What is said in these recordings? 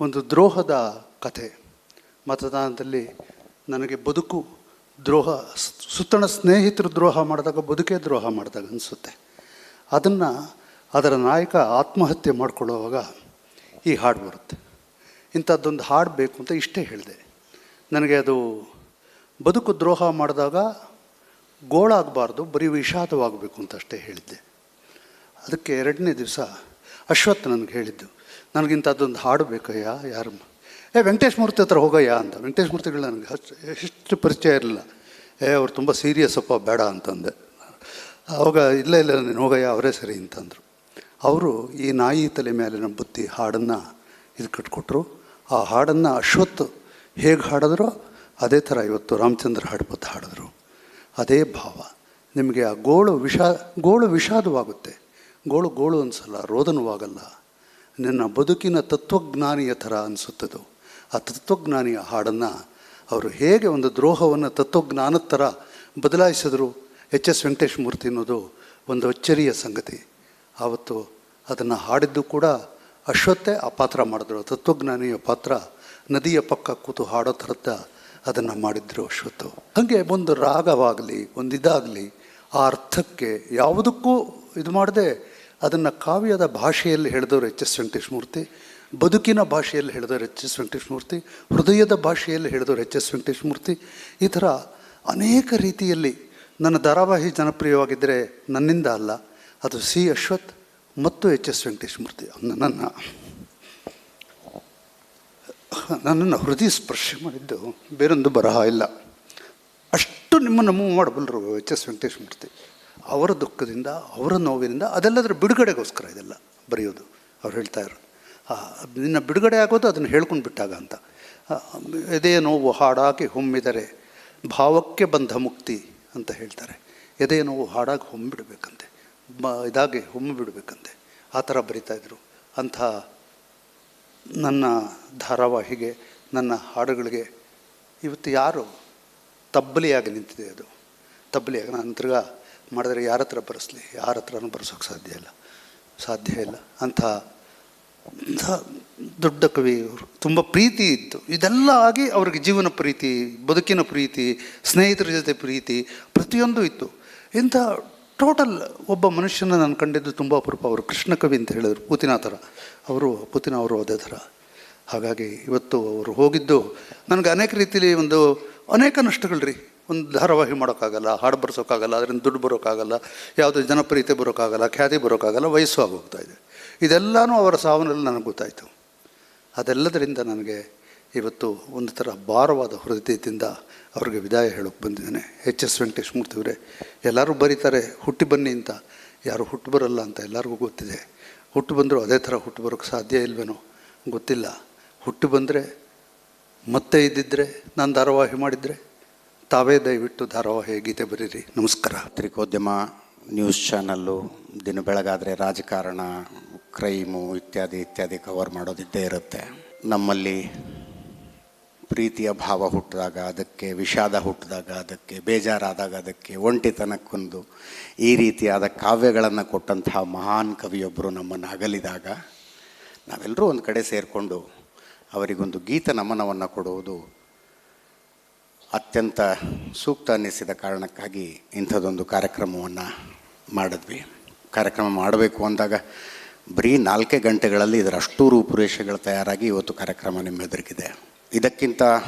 ಒಂದು ದ್ರೋಹದ ಕಥೆ. ಮತದಾನದಲ್ಲಿ ನನಗೆ ಬದುಕು ದ್ರೋಹ, ಸುತ್ತಣ ಸ್ನೇಹಿತರು ದ್ರೋಹ ಮಾಡಿದಾಗ ಬದುಕೇ ದ್ರೋಹ ಮಾಡಿದಾಗ ಅನಿಸುತ್ತೆ. ಅದರ ನಾಯಕ ಆತ್ಮಹತ್ಯೆ ಮಾಡ್ಕೊಳ್ಳೋವಾಗ ಈ ಹಾಡು ಬರುತ್ತೆ. ಇಂಥದ್ದೊಂದು ಹಾಡು ಬೇಕು ಅಂತ ಇಷ್ಟೇ ಹೇಳಿದೆ. ನನಗೆ ಅದು ಬದುಕು ದ್ರೋಹ ಮಾಡಿದಾಗ ಗೋಳಾಗಬಾರ್ದು, ಬರೀ ವಿಷಾದವಾಗಬೇಕು ಅಂತ ಅಷ್ಟೇ ಹೇಳಿದ್ದೆ. ಅದಕ್ಕೆ 2ನೇ ದಿವಸ ಅಶ್ವಥ್ ನನಗೆ ಹೇಳಿದ್ದು, ನನಗಿಂಥದ್ದೊಂದು ಹಾಡು ಬೇಕಯ್ಯ, ಯಾರು ವೆಂಕಟೇಶ್ ಮೂರ್ತಿ ಹತ್ರ ಹೋಗಯ್ಯ ಅಂತ. ವೆಂಕಟೇಶ್ ಮೂರ್ತಿಗಳು ನನಗೆ ಎಷ್ಟು ಪರಿಚಯ ಇರಲಿಲ್ಲ. ಅವ್ರು ತುಂಬ ಸೀರಿಯಸ್ಸಪ್ಪ, ಬೇಡ ಅಂತಂದೆ. ಅವಾಗ ಇಲ್ಲ ನೀನು ಹೋಗಯ್ಯ, ಅವರೇ ಸರಿ ಅಂತಂದರು. ಅವರು ಈ ನಾಯಿ ತಲೆ ಮೇಲಿನ ಬುತ್ತಿ ಹಾಡನ್ನು ಇದು ಕಟ್ಕೊಟ್ರು. ಆ ಹಾಡನ್ನು ಅಶ್ವಥ್ ಹೇಗೆ ಹಾಡಿದ್ರೋ ಅದೇ ಥರ ಇವತ್ತು ರಾಮಚಂದ್ರ ಹಾಡ್ಬತ್ತು ಹಾಡಿದ್ರು. ಅದೇ ಭಾವ. ನಿಮಗೆ ಆ ಗೋಳು ವಿಷಾದವಾಗುತ್ತೆ, ಗೋಳು ಅನಿಸಲ್ಲ, ರೋದನವಾಗಲ್ಲ. ನನ್ನ ಬದುಕಿನ ತತ್ವಜ್ಞಾನಿಯ ಥರ ಅನಿಸುತ್ತದು. ಆ ತತ್ವಜ್ಞಾನಿಯ ಹಾಡನ್ನು ಅವರು ಹೇಗೆ ಒಂದು ದ್ರೋಹವನ್ನು ತತ್ವಜ್ಞಾನದ ಥರ ಬದಲಾಯಿಸಿದ್ರು ಎಚ್.ಎಸ್. ವೆಂಕಟೇಶ್ ಮೂರ್ತಿ ಅನ್ನೋದು ಒಂದು ಅಚ್ಚರಿಯ ಸಂಗತಿ. ಆವತ್ತು ಅದನ್ನು ಹಾಡಿದ್ದು ಕೂಡ ಅಶ್ವತ್ಥೇ ಆ ಪಾತ್ರ ಮಾಡಿದ್ರು. ತತ್ವಜ್ಞಾನಿಯ ಪಾತ್ರ ನದಿಯ ಪಕ್ಕ ಕೂತು ಹಾಡೋ ಥರದ ಅದನ್ನು ಮಾಡಿದ್ರು ಅಶ್ವತ್ಥು. ಹಾಗೆ ಒಂದು ರಾಗವಾಗಲಿ, ಒಂದು ಇದಾಗಲಿ, ಆ ಅರ್ಥಕ್ಕೆ ಯಾವುದಕ್ಕೂ ಇದು ಮಾಡದೆ ಅದನ್ನು ಕಾವ್ಯದ ಭಾಷೆಯಲ್ಲಿ ಹೇಳಿದವರು ಎಚ್.ಎಸ್. ವೆಂಕಟೇಶ್ ಮೂರ್ತಿ, ಬದುಕಿನ ಭಾಷೆಯಲ್ಲಿ ಹೇಳಿದವರು ಎಚ್.ಎಸ್. ವೆಂಕಟೇಶ್ ಮೂರ್ತಿ, ಹೃದಯದ ಭಾಷೆಯಲ್ಲಿ ಹೇಳಿದವರು ಎಚ್.ಎಸ್. ವೆಂಕಟೇಶ್ ಮೂರ್ತಿ. ಈ ಥರ ಅನೇಕ ರೀತಿಯಲ್ಲಿ ನನ್ನ ಧಾರಾವಾಹಿ ಜನಪ್ರಿಯವಾಗಿದ್ದರೆ ನನ್ನಿಂದ ಅಲ್ಲ, ಅದು ಸಿ ಅಶ್ವಥ್ ಮತ್ತು ಎಚ್.ಎಸ್. ವೆಂಕಟೇಶ್ ಮೂರ್ತಿ ನನ್ನನ್ನು ಹೃದಯ ಸ್ಪರ್ಶ ಮಾಡಿದ್ದು ಬೇರೊಂದು ಬರಹ ಇಲ್ಲ. ಅಷ್ಟು ನಿಮ್ಮನ್ನು ಮೂವ್ ಮಾಡಬಲ್ಲರು ಎಚ್.ಎಸ್. ವೆಂಕಟೇಶ್ ಮೂರ್ತಿ. ಅವರ ದುಃಖದಿಂದ, ಅವರ ನೋವಿನಿಂದ, ಅದೆಲ್ಲದರ ಬಿಡುಗಡೆಗೋಸ್ಕರ ಇದೆಲ್ಲ ಬರೆಯೋದು. ಅವ್ರು ಹೇಳ್ತಾಯಿದ್ರು, ನಿನ್ನ ಬಿಡುಗಡೆ ಆಗೋದು ಅದನ್ನು ಹೇಳ್ಕೊಂಡು ಬಿಟ್ಟಾಗ ಅಂತ. ಎದೆಯ ನೋವು ಹಾಡಾಗಿ ಹೊಮ್ಮಿದರೆ ಭಾವಕ್ಕೆ ಬಂಧ ಮುಕ್ತಿ ಅಂತ ಹೇಳ್ತಾರೆ. ಎದೆಯ ನೋವು ಹಾಡಾಗಿ ಹೊಮ್ಮಿಬಿಡ್ಬೇಕಂತೆ, ಇದಾಗಿ ಹೊಮ್ಮಿಬಿಡ್ಬೇಕಂತೆ. ಆ ಥರ ಬರಿತಾಯಿದ್ರು. ಅಂಥ ನನ್ನ ಧಾರಾವಾಹಿಗೆ, ನನ್ನ ಹಾಡುಗಳಿಗೆ ಇವತ್ತು ಯಾರು ತಬ್ಬಲಿಯಾಗಿ ನಿಂತಿದೆ. ಅದು ತಬ್ಬಲಿಯಾಗಿ ನಾನು ತಿರ್ಗಾ ಮಾಡಿದ್ರೆ ಯಾರ ಹತ್ರ ಬರೆಸಲಿ, ಯಾರ ಹತ್ರನೂ ಬರೆಸೋಕ್ಕೆ ಸಾಧ್ಯ ಇಲ್ಲ. ಅಂಥ ದೊಡ್ಡ ಕವಿ ಅವರು. ತುಂಬ ಪ್ರೀತಿ ಇತ್ತು. ಇದೆಲ್ಲ ಆಗಿ ಅವ್ರಿಗೆ ಜೀವನ ಪ್ರೀತಿ, ಬದುಕಿನ ಪ್ರೀತಿ, ಸ್ನೇಹಿತರ ಜೊತೆ ಪ್ರೀತಿ, ಪ್ರತಿಯೊಂದು ಇತ್ತು. ಇಂಥ ಟೋಟಲ್ ಒಬ್ಬ ಮನುಷ್ಯನ ನಾನು ಕಂಡಿದ್ದು ತುಂಬ ಅಪರೂಪ. ಅವರು ಕೃಷ್ಣ ಕವಿ ಅಂತ ಹೇಳಿದರು, ಪೂತಿನ ಅವರು ಅದೇ ಥರ. ಹಾಗಾಗಿ ಇವತ್ತು ಅವರು ಹೋಗಿದ್ದು ನನಗೆ ಅನೇಕ ರೀತಿಯಲ್ಲಿ ಅನೇಕ ನಷ್ಟಗಳು ರೀ. ಒಂದು ಧಾರಾವಾಹಿ ಮಾಡೋಕ್ಕಾಗಲ್ಲ, ಹಾಡು ಬರ್ಸೋಕ್ಕಾಗಲ್ಲ, ಅದರಿಂದ ದುಡ್ಡು ಬರೋಕ್ಕಾಗಲ್ಲ, ಯಾವುದೇ ಜನಪ್ರಿಯತೆ ಬರೋಕ್ಕಾಗಲ್ಲ, ಖ್ಯಾತಿ ಬರೋಕ್ಕಾಗಲ್ಲ, ವಯಸ್ಸು ಆಗೋಗ್ತಾಯಿದೆ. ಇದೆಲ್ಲನೂ ಅವರ ಸಾವನಲ್ಲಿ ನನಗೆ ಗೊತ್ತಾಯಿತು. ಅದೆಲ್ಲದರಿಂದ ನನಗೆ ಇವತ್ತು ಒಂದು ಥರ ಭಾರವಾದ ಹೃದಯದಿಂದ ಅವ್ರಿಗೆ ವಿದಾಯ ಹೇಳೋಕ್ಕೆ ಬಂದಿದ್ದೇನೆ. ಎಚ್.ಎಸ್. ವೆಂಕಟೇಶ್ ಮೂರ್ತಿಯವರೇ, ಎಲ್ಲರೂ ಬರೀತಾರೆ ಹುಟ್ಟಿ ಬನ್ನಿ ಅಂತ, ಯಾರು ಹುಟ್ಟು ಬರಲ್ಲ ಅಂತ ಎಲ್ಲರಿಗೂ ಗೊತ್ತಿದೆ. ಹುಟ್ಟು ಬಂದರೂ ಅದೇ ಥರ ಹುಟ್ಟು ಬರೋಕ್ಕೆ ಸಾಧ್ಯ ಇಲ್ವೇನೋ ಗೊತ್ತಿಲ್ಲ. ಹುಟ್ಟು ಬಂದರೆ ಮತ್ತೆ ಇದ್ದಿದ್ದರೆ, ನಾನು ಧಾರಾವಾಹಿ ಮಾಡಿದರೆ, ತಾವೇ ದಯವಿಟ್ಟು ಧಾರಾವಾಹಿ ಗೀತೆ ಬರೀರಿ. ನಮಸ್ಕಾರ. ಪತ್ರಿಕೋದ್ಯಮ, ನ್ಯೂಸ್ ಚಾನಲ್ಲು, ದಿನ ಬೆಳಗಾದರೆ ರಾಜಕಾರಣ, ಕ್ರೈಮು ಇತ್ಯಾದಿ ಕವರ್ ಮಾಡೋದಿದ್ದೇ ಇರುತ್ತೆ. ನಮ್ಮಲ್ಲಿ ಪ್ರೀತಿಯ ಭಾವ ಹುಟ್ಟಿದಾಗ ಅದಕ್ಕೆ, ವಿಷಾದ ಹುಟ್ಟಿದಾಗ ಅದಕ್ಕೆ, ಬೇಜಾರಾದಾಗ ಅದಕ್ಕೆ, ಒಂಟಿತನಕ್ಕೊಂದು ಈ ರೀತಿಯಾದ ಕಾವ್ಯಗಳನ್ನು ಕೊಟ್ಟಂತಹ ಮಹಾನ್ ಕವಿಯೊಬ್ಬರು ನಮ್ಮನ್ನು ಅಗಲಿದಾಗ ನಾವೆಲ್ಲರೂ ಒಂದು ಕಡೆ ಸೇರಿಕೊಂಡು ಅವರಿಗೊಂದು ಗೀತ ನಮನವನ್ನು ಕೊಡುವುದು ಅತ್ಯಂತ ಸೂಕ್ತ ಅನ್ನಿಸಿದ ಕಾರಣಕ್ಕಾಗಿ ಇಂಥದ್ದೊಂದು ಕಾರ್ಯಕ್ರಮವನ್ನು ಮಾಡಿದ್ವಿ. ಕಾರ್ಯಕ್ರಮ ಮಾಡಬೇಕು ಅಂದಾಗ ಬರೀ 4 ಗಂಟೆಗಳಲ್ಲಿ ಇದರ ಅಷ್ಟು ರೂಪುರೇಷೆಗಳು ತಯಾರಾಗಿ ಇವತ್ತು ಕಾರ್ಯಕ್ರಮ ನಿಮ್ಮೆದುರಿಗಿದೆ. ಇದಕ್ಕಿಂತ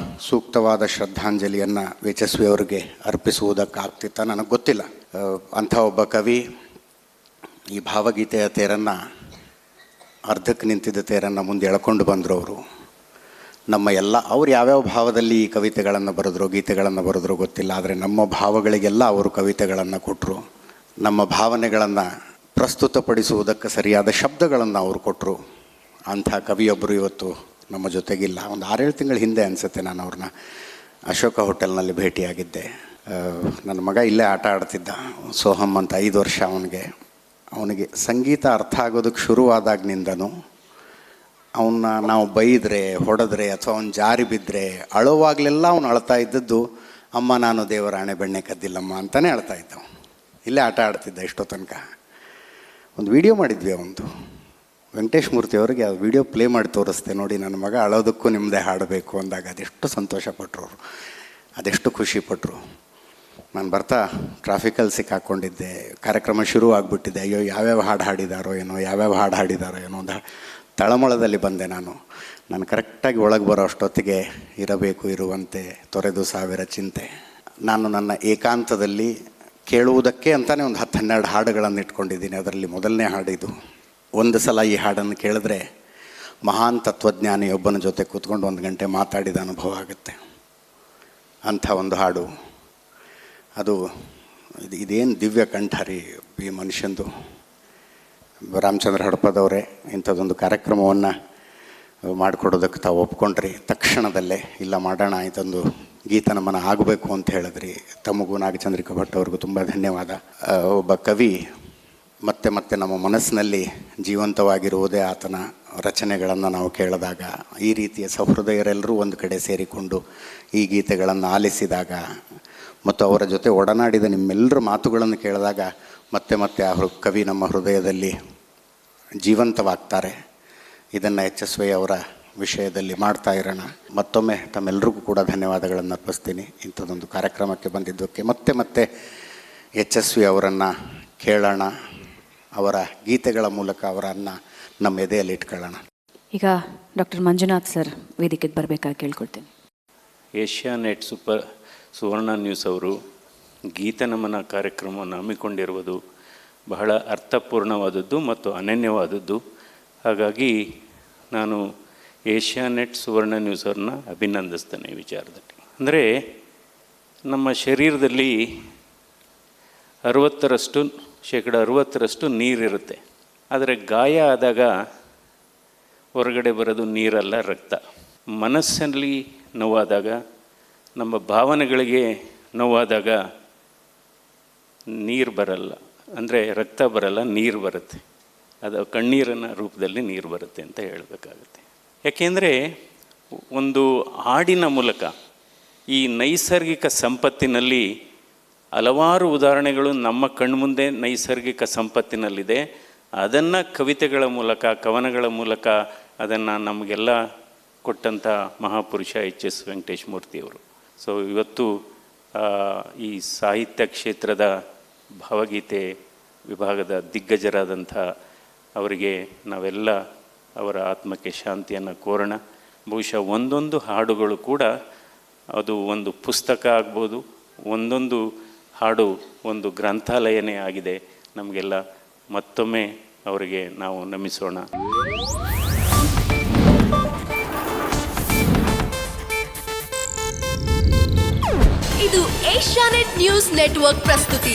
ಸೂಕ್ತವಾದ ಶ್ರದ್ಧಾಂಜಲಿಯನ್ನು ಯಶಸ್ವಿ ಅವರಿಗೆ ಅರ್ಪಿಸುವುದಕ್ಕಾಗ್ತಿತ್ತ ನನಗೆ ಗೊತ್ತಿಲ್ಲ. ಅಂಥ ಒಬ್ಬ ಕವಿ ಈ ಭಾವಗೀತೆಯ ತೇರನ್ನು, ಅರ್ಧಕ್ಕೆ ನಿಂತಿದ್ದ ತೇರನ್ನು ಮುಂದೆ ಎಳ್ಕೊಂಡು ಬಂದರು. ಅವ್ರು ಯಾವ್ಯಾವ ಭಾವದಲ್ಲಿ ಈ ಕವಿತೆಗಳನ್ನು ಬರೆದ್ರು, ಗೀತೆಗಳನ್ನು ಬರೆದ್ರು ಗೊತ್ತಿಲ್ಲ. ಆದರೆ ನಮ್ಮ ಭಾವಗಳಿಗೆಲ್ಲ ಅವರು ಕವಿತೆಗಳನ್ನು ಕೊಟ್ಟರು. ನಮ್ಮ ಭಾವನೆಗಳನ್ನು ಪ್ರಸ್ತುತಪಡಿಸುವುದಕ್ಕೆ ಸರಿಯಾದ ಶಬ್ದಗಳನ್ನು ಅವರು ಕೊಟ್ಟರು. ಅಂಥ ಕವಿಯೊಬ್ಬರು ಇವತ್ತು ನಮ್ಮ ಜೊತೆಗಿಲ್ಲ. ಒಂದು 6-7 ತಿಂಗಳ ಹಿಂದೆ ಅನಿಸುತ್ತೆ ನಾನು ಅವ್ರನ್ನ ಅಶೋಕ ಹೋಟೆಲ್ನಲ್ಲಿ ಭೇಟಿಯಾಗಿದ್ದೆ. ನನ್ನ ಮಗ ಇಲ್ಲೇ ಆಟ ಆಡ್ತಿದ್ದ, ಸೋಹಮ್ ಅಂತ, 5 ವರ್ಷ ಅವನಿಗೆ ಸಂಗೀತ ಅರ್ಥ ಆಗೋದಕ್ಕೆ ಶುರುವಾದಾಗಿನಿಂದನೂ ಅವನ್ನ ನಾವು ಬೈದರೆ, ಹೊಡೆದ್ರೆ, ಅಥವಾ ಅವ್ನು ಜಾರಿ ಬಿದ್ದರೆ ಅಳುವಾಗಲೆಲ್ಲ ಅವನು ಅಳ್ತಾ ಇದ್ದದ್ದು, ಅಮ್ಮ ನಾನು ದೇವರ ಆಣೆ ಬೆಣ್ಣೆ ಕದ್ದಿಲ್ಲಮ್ಮ ಅಂತಲೇ ಅಳ್ತಾ ಇದ್ದವು. ಇಲ್ಲೇ ಆಟ ಆಡ್ತಿದ್ದ ಇಷ್ಟೋ ತನಕ. ಒಂದು ವಿಡಿಯೋ ಮಾಡಿದ್ವಿ, ವೆಂಕಟೇಶ್ ಮೂರ್ತಿ ಅವರಿಗೆ ಆ ವಿಡಿಯೋ ಪ್ಲೇ ಮಾಡಿ ತೋರಿಸ್ದೆ, ನೋಡಿ ನನ್ನ ಮಗ ಅಳೋದಕ್ಕೂ ನಿಮ್ಮದೇ ಹಾಡಬೇಕು ಅಂದಾಗ ಅದೆಷ್ಟು ಸಂತೋಷಪಟ್ಟರು ಅವರು, ಅದೆಷ್ಟು ಖುಷಿಪಟ್ಟರು. ನಾನು ಬರ್ತಾ ಟ್ರಾಫಿಕಲ್ಲಿ ಸಿಕ್ಕಾಕ್ಕೊಂಡಿದ್ದೆ, ಕಾರ್ಯಕ್ರಮ ಶುರು ಆಗಿಬಿಟ್ಟಿದ್ದೆ. ಅಯ್ಯೋ ಯಾವ್ಯಾವ ಹಾಡು ಹಾಡಿದಾರೋ ಏನೋ ಒಂದು ತಳಮಳದಲ್ಲಿ ಬಂದೆ ನಾನು ಕರೆಕ್ಟಾಗಿ ಒಳಗೆ ಬರೋ ಅಷ್ಟೊತ್ತಿಗೆ ಇರುವಂತೆ ತೊರೆದು ಸಾವಿರ ಚಿಂತೆ. ನಾನು ನನ್ನ ಏಕಾಂತದಲ್ಲಿ ಕೇಳುವುದಕ್ಕೆ ಅಂತಲೇ ಒಂದು 10-12 ಹಾಡುಗಳನ್ನು ಇಟ್ಕೊಂಡಿದ್ದೀನಿ. ಅದರಲ್ಲಿ ಮೊದಲನೇ ಹಾಡಿದು. ಒಂದು ಸಲ ಈ ಹಾಡನ್ನು ಕೇಳಿದ್ರೆ ಮಹಾನ್ ತತ್ವಜ್ಞಾನಿಯೊಬ್ಬನ ಜೊತೆ ಕೂತ್ಕೊಂಡು 1 ಗಂಟೆ ಮಾತಾಡಿದ ಅನುಭವ ಆಗುತ್ತೆ. ಅಂಥ ಒಂದು ಹಾಡು ಅದು. ಇದೇನು ದಿವ್ಯ ಕಂಠ ರೀ ಈ ಮನುಷ್ಯಂದು. ರಾಮಚಂದ್ರ ಹಡಪದವರೇ ಇಂಥದ್ದೊಂದು ಕಾರ್ಯಕ್ರಮವನ್ನು ಮಾಡಿಕೊಡೋದಕ್ಕೆ ತಾವು ಒಪ್ಕೊಂಡ್ರಿ. ತಕ್ಷಣದಲ್ಲೇ ಇಲ್ಲ ಮಾಡೋಣ, ಇದೊಂದು ಗೀತ ನಮನ ಆಗಬೇಕು ಅಂತ ಹೇಳಿದ್ರಿ. ತಮಗೂ ನಾಗಚಂದ್ರಿಕಾ ಭಟ್ ಅವ್ರಿಗೂ ತುಂಬ ಧನ್ಯವಾದ. ಒಬ್ಬ ಕವಿ ಮತ್ತೆ ಮತ್ತೆ ನಮ್ಮ ಮನಸ್ಸಿನಲ್ಲಿ ಜೀವಂತವಾಗಿರುವುದೇ ಆತನ ರಚನೆಗಳನ್ನು ನಾವು ಕೇಳಿದಾಗ, ಈ ರೀತಿಯ ಸಹೃದಯರೆಲ್ಲರೂ ಒಂದು ಕಡೆ ಸೇರಿಕೊಂಡು ಈ ಗೀತೆಗಳನ್ನು ಆಲಿಸಿದಾಗ ಮತ್ತು ಅವರ ಜೊತೆ ಒಡನಾಡಿದ ನಿಮ್ಮೆಲ್ಲರ ಮಾತುಗಳನ್ನು ಕೇಳಿದಾಗ ಮತ್ತೆ ಮತ್ತೆ ಆ ಕವಿ ನಮ್ಮ ಹೃದಯದಲ್ಲಿ ಜೀವಂತವಾಗ್ತಾರೆ. ಇದನ್ನು HSV ಅವರ ವಿಷಯದಲ್ಲಿ ಮಾಡ್ತಾ ಇರೋಣ. ಮತ್ತೊಮ್ಮೆ ತಮ್ಮೆಲ್ಲರಿಗೂ ಕೂಡ ಧನ್ಯವಾದಗಳನ್ನು ಅರ್ಪಿಸ್ತೀನಿ ಇಂಥದ್ದೊಂದು ಕಾರ್ಯಕ್ರಮಕ್ಕೆ ಬಂದಿದ್ದಕ್ಕೆ. ಮತ್ತೆ ಮತ್ತೆ HSV ಅವರನ್ನು ಕೇಳೋಣ, ಅವರ ಗೀತೆಗಳ ಮೂಲಕ ಅವರನ್ನು ನಮ್ಮ ಎದೆಯಲ್ಲಿ ಇಟ್ಕೊಳ್ಳೋಣ. ಈಗ ಡಾಕ್ಟರ್ ಮಂಜುನಾಥ್ ಸರ್ ವೇದಿಕೆಗೆ ಬರಬೇಕಾಗಿ ಕೇಳ್ಕೊಳ್ತೀನಿ. ಏಷ್ಯಾನೆಟ್ ಸುವರ್ಣ ನ್ಯೂಸ್ ಅವರು ಗೀತನಮನ ಕಾರ್ಯಕ್ರಮವನ್ನು ಹಮ್ಮಿಕೊಂಡಿರುವುದು ಬಹಳ ಅರ್ಥಪೂರ್ಣವಾದದ್ದು ಮತ್ತು ಅನನ್ಯವಾದದ್ದು. ಹಾಗಾಗಿ ನಾನು ಏಷ್ಯಾನೆಟ್ ಸುವರ್ಣ ನ್ಯೂಸ್ ಅವ್ರನ್ನ ಅಭಿನಂದಿಸ್ತೇನೆ ಈ ವಿಚಾರದಲ್ಲಿ. ಅಂದರೆ ನಮ್ಮ ಶರೀರದಲ್ಲಿ 60% ನೀರಿರುತ್ತೆ. ಆದರೆ ಗಾಯ ಆದಾಗ ಹೊರಗಡೆ ಬರೋದು ನೀರಲ್ಲ, ರಕ್ತ. ಮನಸ್ಸಲ್ಲಿ ನೋವಾದಾಗ, ನಮ್ಮ ಭಾವನೆಗಳಿಗೆ ನೋವಾದಾಗ ನೀರು ಬರಲ್ಲ, ಅಂದರೆ ರಕ್ತ ಬರಲ್ಲ, ನೀರು ಬರುತ್ತೆ. ಅದು ಕಣ್ಣೀರಿನ ರೂಪದಲ್ಲಿ ನೀರು ಬರುತ್ತೆ ಅಂತ ಹೇಳಬೇಕಾಗುತ್ತೆ. ಯಾಕೆಂದರೆ ಒಂದು ಹಾಡಿನ ಮೂಲಕ ಈ ನೈಸರ್ಗಿಕ ಸಂಪತ್ತಿನಲ್ಲಿ ಹಲವಾರು ಉದಾಹರಣೆಗಳು ನಮ್ಮ ಕಣ್ಮುಂದೆ ನೈಸರ್ಗಿಕ ಸಂಪತ್ತಿನಲ್ಲಿದೆ. ಅದನ್ನು ಕವಿತೆಗಳ ಮೂಲಕ, ಕವನಗಳ ಮೂಲಕ ಅದನ್ನು ನಮಗೆಲ್ಲ ಕೊಟ್ಟಂಥ ಮಹಾಪುರುಷ HS ವೆಂಕಟೇಶ್ ಮೂರ್ತಿಯವರು. ಸೊ ಇವತ್ತು ಈ ಸಾಹಿತ್ಯ ಕ್ಷೇತ್ರದ ಭಾವಗೀತೆ ವಿಭಾಗದ ದಿಗ್ಗಜರಾದಂಥ ಅವರಿಗೆ ನಾವೆಲ್ಲ ಅವರ ಆತ್ಮಕ್ಕೆ ಶಾಂತಿಯನ್ನು ಕೋರೋಣ. ಬಹುಶಃ ಒಂದೊಂದು ಹಾಡುಗಳು ಕೂಡ ಅದು ಒಂದು ಪುಸ್ತಕ ಆಗ್ಬೋದು, ಒಂದೊಂದು ಹಾಡು ಒಂದು ಗ್ರಂಥಾಲಯನೇ ಆಗಿದೆ. ನಮಗೆಲ್ಲ ಮತ್ತೊಮ್ಮೆ ಅವರಿಗೆ ನಾವು ನಮಿಸೋಣ. ಇದು ಏಷ್ಯಾನೆಟ್ ನ್ಯೂಸ್ ನೆಟ್ವರ್ಕ್ ಪ್ರಸ್ತುತಿ.